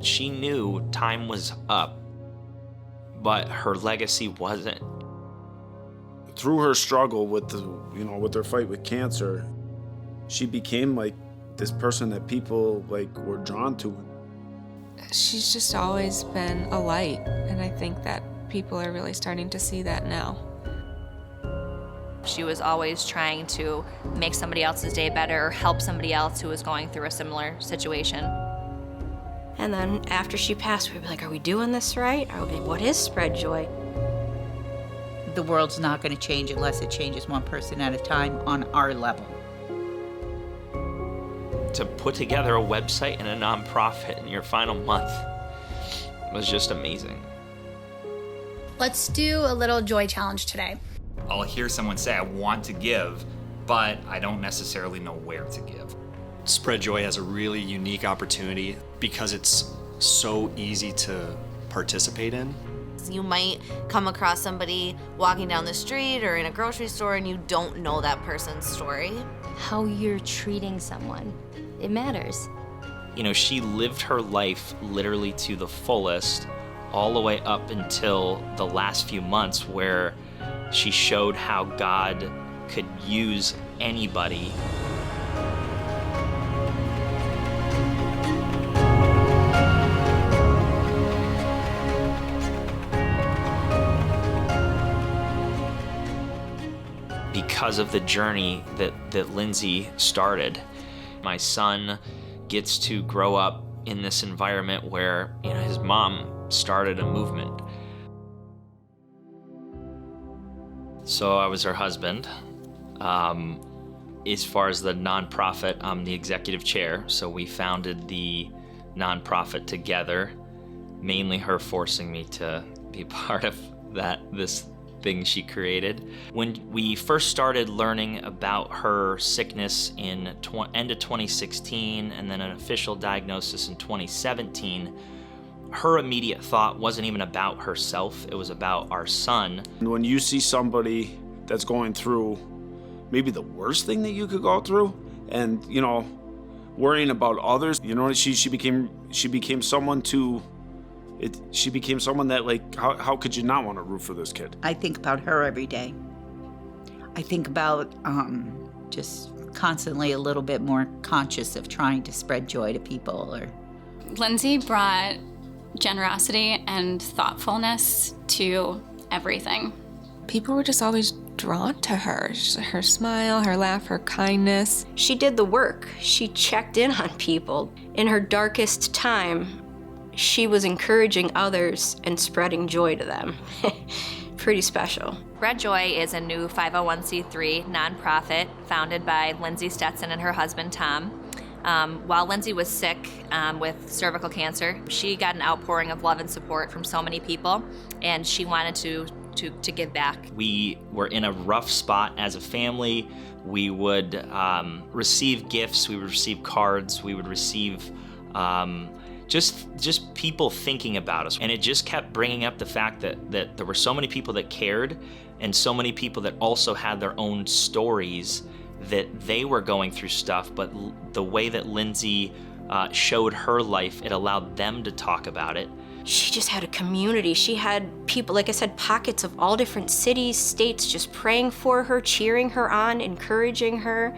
She knew time was up, but her legacy wasn't. Through her struggle with with her fight with cancer, she became like this person that people were drawn to. She's just always been a light, and I think that people are really starting to see that now. She was always trying to make somebody else's day better or help somebody else who was going through a similar situation. And then after she passed, we'd be like, are we doing this right? What is Spread Joy? The world's not going to change unless it changes one person at a time on our level. To put together a website and a nonprofit in your final month was just amazing. Let's do a little joy challenge today. I'll hear someone say, I want to give, but I don't necessarily know where to give. Spread Joy has a really unique opportunity because it's so easy to participate in. You might come across somebody walking down the street or in a grocery store and you don't know that person's story. How you're treating someone, it matters. She lived her life literally to the fullest, all the way up until the last few months where she showed how God could use anybody. Because of the journey that Lindsay started. My son gets to grow up in this environment where his mom started a movement. So I was her husband. As far as the nonprofit, I'm the executive chair. So we founded the nonprofit together, mainly her forcing me to be part of this thing she created. When we first started learning about her sickness in end of 2016 and then an official diagnosis in 2017, her immediate thought wasn't even about herself, it was about our son. When you see somebody that's going through maybe the worst thing that you could go through and, worrying about others, she became someone she became someone that how could you not want to root for this kid? I think about her every day. I think about just constantly a little bit more conscious of trying to spread joy to people. Lindsay brought generosity and thoughtfulness to everything. People were just always drawn to her. Her smile, her laugh, her kindness. She did the work. She checked in on people. In her darkest time, she was encouraging others and spreading joy to them. Pretty special. Spread Joy is a new 501c3 nonprofit founded by Lindsay Stetson and her husband, Tom. While Lindsay was sick with cervical cancer, she got an outpouring of love and support from so many people, and she wanted to give back. We were in a rough spot as a family. We would receive gifts, we would receive cards, we would receive just people thinking about us. And it just kept bringing up the fact that there were so many people that cared and so many people that also had their own stories that they were going through stuff, but the way that Lindsay showed her life, it allowed them to talk about it. She just had a community. She had people, like I said, pockets of all different cities, states, just praying for her, cheering her on, encouraging her,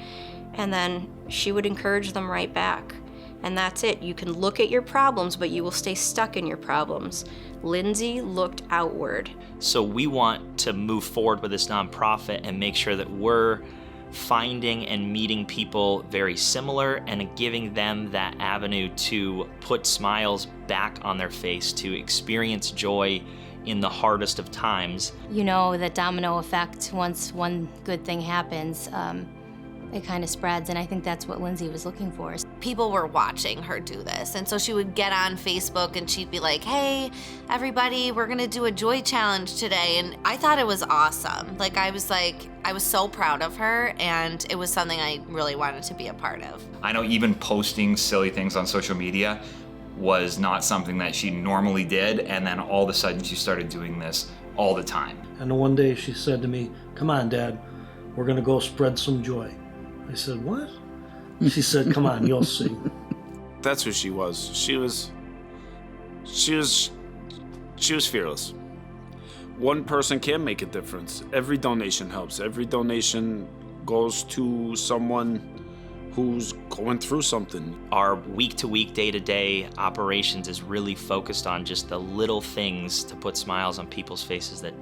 and then she would encourage them right back. And that's it. You can look at your problems, but you will stay stuck in your problems. Lindsay looked outward. So we want to move forward with this nonprofit and make sure that we're finding and meeting people very similar and giving them that avenue to put smiles back on their face, to experience joy in the hardest of times. The domino effect, once one good thing happens, it kind of spreads, and I think that's what Lindsay was looking for. People were watching her do this, and so she would get on Facebook and she'd be like, hey, everybody, we're gonna do a joy challenge today. And I thought it was awesome. I was so proud of her, and it was something I really wanted to be a part of. I know even posting silly things on social media was not something that she normally did, and then all of a sudden she started doing this all the time. And one day she said to me, come on, Dad, we're gonna go spread some joy. I said, what? She said, come on, you'll see. That's who she was. She was She was fearless. One person can make a difference. Every donation helps. Every donation goes to someone who's going through something. Our week-to-week, day-to-day operations is really focused on just the little things to put smiles on people's faces that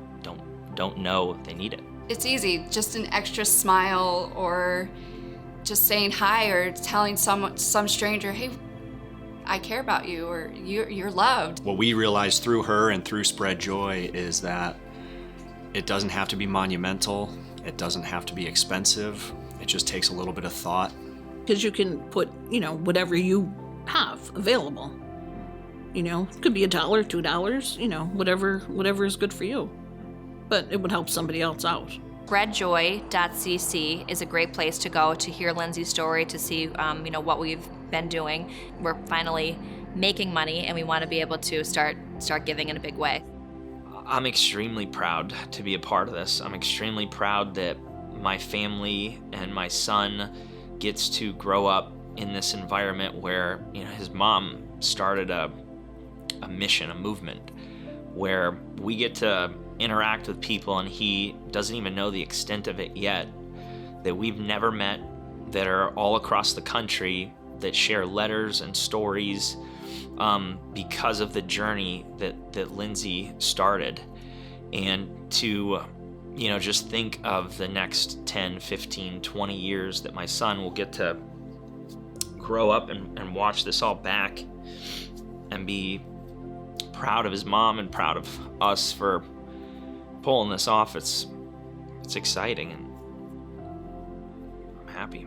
don't know they need it. It's easy, just an extra smile or just saying hi or telling some stranger, hey, I care about you, or you're loved. What we realized through her and through Spread Joy is that it doesn't have to be monumental, it doesn't have to be expensive, it just takes a little bit of thought. Because you can put, whatever you have available. It could be $1, $2, whatever is good for you. But it would help somebody else out. Spreadjoy.cc is a great place to go to hear Lindsay's story, to see what we've been doing. We're finally making money, and we want to be able to start giving in a big way. I'm extremely proud to be a part of this. I'm extremely proud that my family and my son gets to grow up in this environment where his mom started a mission, a movement, where we get to interact with people and he doesn't even know the extent of it yet, that we've never met, that are all across the country, that share letters and stories because of the journey that Lindsay started. And to just think of the next 10, 15, 20 years that my son will get to grow up and watch this all back and be proud of his mom and proud of us for pulling this off. It's exciting, and I'm happy.